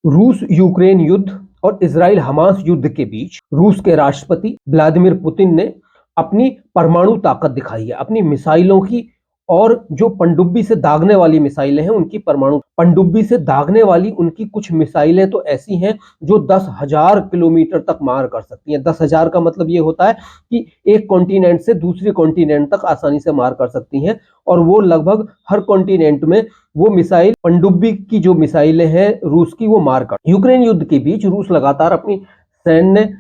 रूस यूक्रेन युद्ध और इजराइल हमास युद्ध के बीच रूस के राष्ट्रपति व्लादिमीर पुतिन ने अपनी परमाणु ताकत दिखाई है, अपनी मिसाइलों की। और जो पनडुब्बी से दागने वाली मिसाइलें हैं उनकी परमाणु पनडुब्बी से दागने वाली उनकी कुछ मिसाइलें तो ऐसी हैं जो 10,000 किलोमीटर तक मार कर सकती हैं। 10,000 का मतलब ये होता है कि एक कॉन्टिनेंट से दूसरे कॉन्टिनेंट तक आसानी से मार कर सकती हैं। और वो लगभग हर कॉन्टिनेंट में वो मिसाइल पनडुब्बी की जो मिसाइलें हैं रूस की वो मार कर। यूक्रेन युद्ध के बीच रूस लगातार अपनी सैन्य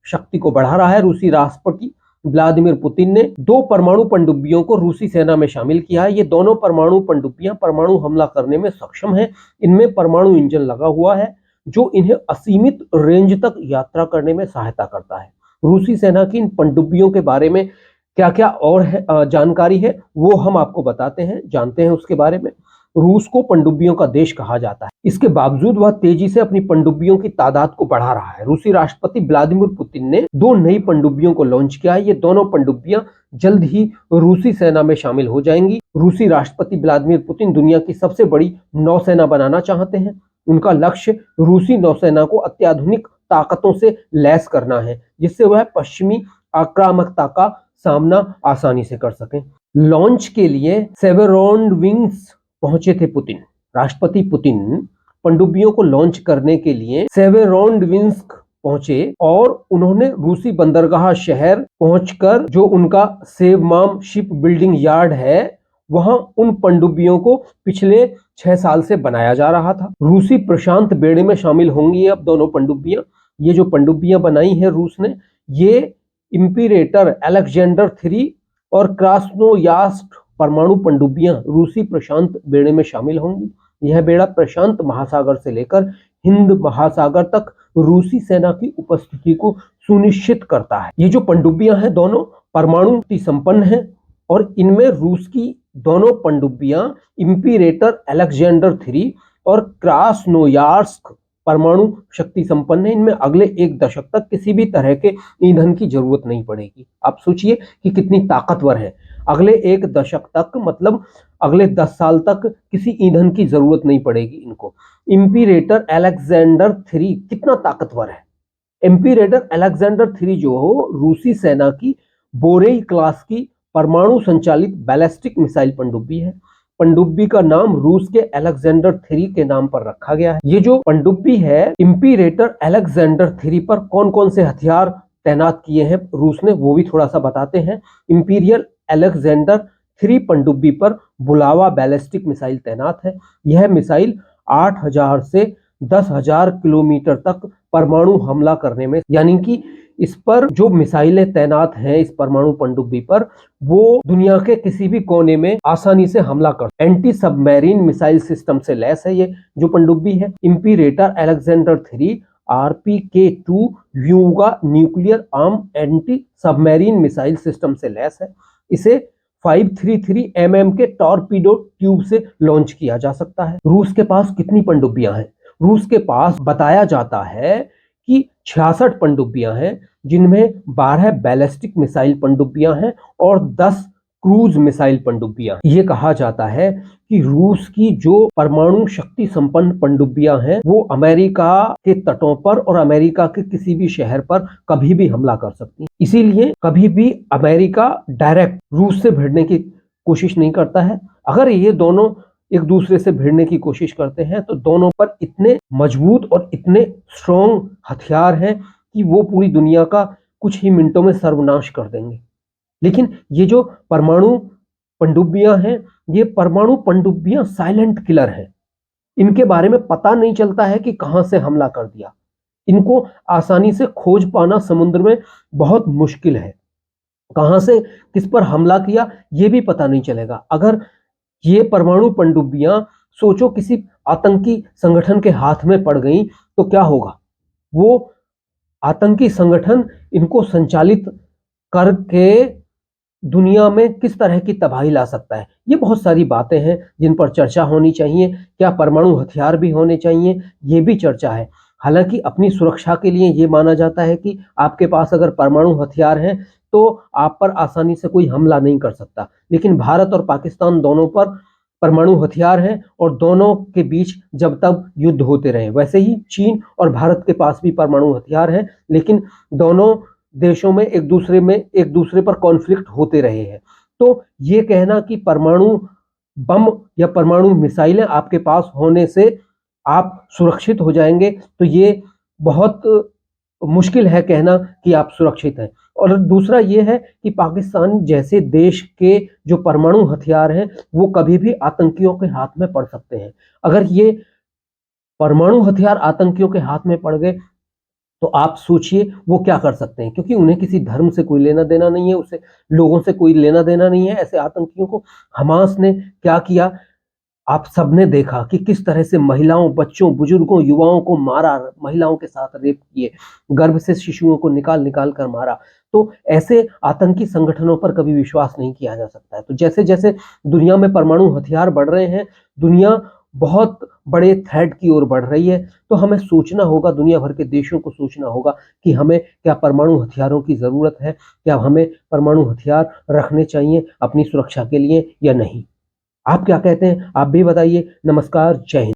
शक्ति को बढ़ा रहा है। रूसी राष्ट्रपति व्लादिमीर पुतिन ने 2 परमाणु पनडुब्बियों को रूसी सेना में शामिल किया है। ये दोनों परमाणु पनडुब्बियां परमाणु हमला करने में सक्षम हैं। इनमें परमाणु इंजन लगा हुआ है जो इन्हें असीमित रेंज तक यात्रा करने में सहायता करता है। रूसी सेना की इन पनडुब्बियों के बारे में क्या क्या और जानकारी है वो हम आपको बताते हैं, जानते हैं उसके बारे में। रूस को पनडुब्बियों का देश कहा जाता है, इसके बावजूद वह तेजी से अपनी पनडुब्बियों की तादाद को बढ़ा रहा है। रूसी राष्ट्रपति व्लादिमीर पुतिन ने 2 नई पनडुब्बियों को लॉन्च किया है। ये दोनों पनडुब्बियां जल्द ही रूसी सेना में शामिल हो जाएंगी। रूसी राष्ट्रपति व्लादिमीर पुतिन दुनिया की सबसे बड़ी नौसेना बनाना चाहते हैं। उनका लक्ष्य रूसी नौसेना को अत्याधुनिक ताकतों से लैस करना है, जिससे वह पश्चिमी आक्रामकता का सामना आसानी से कर सकें। लॉन्च के लिए सेवेरोडविन्स्क पहुंचे थे पुतिन। राष्ट्रपति पुतिन पनडुब्बियों को लॉन्च करने के लिए सेवेरोडविन्स्क पहुंचे और उन्होंने रूसी बंदरगाह शहर पहुंचकर जो उनका सेवमाम शिप बिल्डिंग यार्ड है वहां उन पनडुब्बियों को पिछले 6 साल से बनाया जा रहा था। रूसी प्रशांत बेड़े में शामिल होंगी अब दोनों पनडुब्बियां। ये जो पनडुब्बियां बनाई है रूस ने, ये इंपीरेटर अलेक्जेंडर 3 और क्रास्नोयार्स्क परमाणु पनडुब्बियां रूसी प्रशांत बेड़े में शामिल होंगी। यह बेड़ा प्रशांत महासागर से लेकर हिंद महासागर तक रूसी सेना की उपस्थिति को सुनिश्चित करता है। ये जो पनडुब्बियां हैं दोनों परमाणु शक्ति संपन्न हैं और इनमें रूस की दोनों पनडुब्बियां इंपीरेटर अलेक्जेंडर 3 और क्रास्नोयार्स्क परमाणु शक्ति संपन्न है। इनमें अगले 1 दशक तक किसी भी तरह के ईंधन की जरूरत नहीं पड़ेगी। आप सोचिए कि कितनी ताकतवर है। अगले 1 दशक तक मतलब अगले 10 साल तक किसी ईंधन की जरूरत नहीं पड़ेगी इनको। इंपीरेटर अलेक्जेंडर 3 कितना ताकतवर है। इंपीरेटर अलेक्जेंडर 3 जो हो रूसी सेना की बोरेई क्लास की परमाणु संचालित बैलिस्टिक मिसाइल पनडुब्बी है। पनडुब्बी का नाम रूस के अलेक्जेंडर 3 के नाम पर रखा गया है। ये जो पनडुब्बी है इंपीरेटर अलेक्जेंडर 3 पर कौन कौन से हथियार तैनात किए हैं रूस ने वो भी थोड़ा सा बताते हैं। इंपीरियल अलेक्जेंडर 3 पनडुब्बी पर बुलावा बैलिस्टिक मिसाइल तैनात है। यह मिसाइल 8,000 से 10,000 किलोमीटर तक परमाणु हमला करने में, यानी कि इस पर जो मिसाइलें तैनात हैं इस परमाणु पनडुब्बी पर, वो दुनिया के किसी भी कोने में आसानी से हमला कर। एंटी सबमरीन मिसाइल सिस्टम से लैस है ये जो पनडुब्बी है। Imperator Alexander 3 RPK-2 Vyuga nuclear arm anti submarine missile system से लैस है। इसे 533 mm के टॉर्पीडो ट्यूब से लॉन्च किया जा सकता है। रूस के पास कितनी पनडुब्बियां हैं? रूस के पास बताया जाता है कि 66 पनडुब्बियां हैं, जिनमें 12 बैलिस्टिक मिसाइल पनडुब्बियां हैं और 10 क्रूज मिसाइल पनडुब्बियां। ये कहा जाता है कि रूस की जो परमाणु शक्ति संपन्न पनडुब्बियां हैं वो अमेरिका के तटों पर और अमेरिका के किसी भी शहर पर कभी भी हमला कर सकती हैं। इसीलिए कभी भी अमेरिका डायरेक्ट रूस से भिड़ने की कोशिश नहीं करता है। अगर ये दोनों एक दूसरे से भिड़ने की कोशिश करते हैं तो दोनों पर इतने मजबूत और इतने स्ट्रॉन्ग हथियार हैं कि वो पूरी दुनिया का कुछ ही मिनटों में सर्वनाश कर देंगे। लेकिन ये जो परमाणु पनडुब्बियां हैं, ये परमाणु पनडुब्बियां साइलेंट किलर हैं। इनके बारे में पता नहीं चलता है कि कहां से हमला कर दिया। इनको आसानी से खोज पाना समुद्र में बहुत मुश्किल है। कहां से किस पर हमला किया ये भी पता नहीं चलेगा। अगर ये परमाणु पनडुब्बियां सोचो किसी आतंकी संगठन के हाथ में पड़ गई तो क्या होगा। वो आतंकी संगठन इनको संचालित करके दुनिया में किस तरह की तबाही ला सकता है। ये बहुत सारी बातें हैं जिन पर चर्चा होनी चाहिए। क्या परमाणु हथियार भी होने चाहिए, ये भी चर्चा है। हालांकि अपनी सुरक्षा के लिए ये माना जाता है कि आपके पास अगर परमाणु हथियार हैं तो आप पर आसानी से कोई हमला नहीं कर सकता। लेकिन भारत और पाकिस्तान दोनों पर परमाणु हथियार हैं और दोनों के बीच जब तक युद्ध होते रहे। वैसे ही चीन और भारत के पास भी परमाणु हथियार हैं, लेकिन दोनों देशों में एक दूसरे पर कॉन्फ्लिक्ट होते रहे हैं। तो ये कहना कि परमाणु बम या परमाणु मिसाइलें आपके पास होने से आप सुरक्षित हो जाएंगे, तो ये बहुत मुश्किल है कहना कि आप सुरक्षित हैं। और दूसरा ये है कि पाकिस्तान जैसे देश के जो परमाणु हथियार हैं वो कभी भी आतंकियों के हाथ में पड़ सकते हैं। अगर ये परमाणु हथियार आतंकियों के हाथ में पड़ गए तो आप सोचिए वो क्या कर सकते हैं, क्योंकि उन्हें किसी धर्म से कोई लेना देना नहीं है, उसे लोगों से कोई लेना देना नहीं है। ऐसे आतंकियों को हमास ने क्या किया, आप सबने देखा कि किस तरह से महिलाओं, बच्चों, बुजुर्गों, युवाओं को मारा, महिलाओं के साथ रेप किए, गर्भ से शिशुओं को निकाल निकाल कर मारा। तो ऐसे आतंकी संगठनों पर कभी विश्वास नहीं किया जा सकता है। तो जैसे जैसे दुनिया में परमाणु हथियार बढ़ रहे हैं, दुनिया बहुत बड़े थ्रेट की ओर बढ़ रही है, तो हमें सोचना होगा, दुनिया भर के देशों को सोचना होगा कि हमें क्या परमाणु हथियारों की जरूरत है, क्या हमें परमाणु हथियार रखने चाहिए अपनी सुरक्षा के लिए या नहीं। आप क्या कहते हैं, आप भी बताइए। नमस्कार, जय हिंद।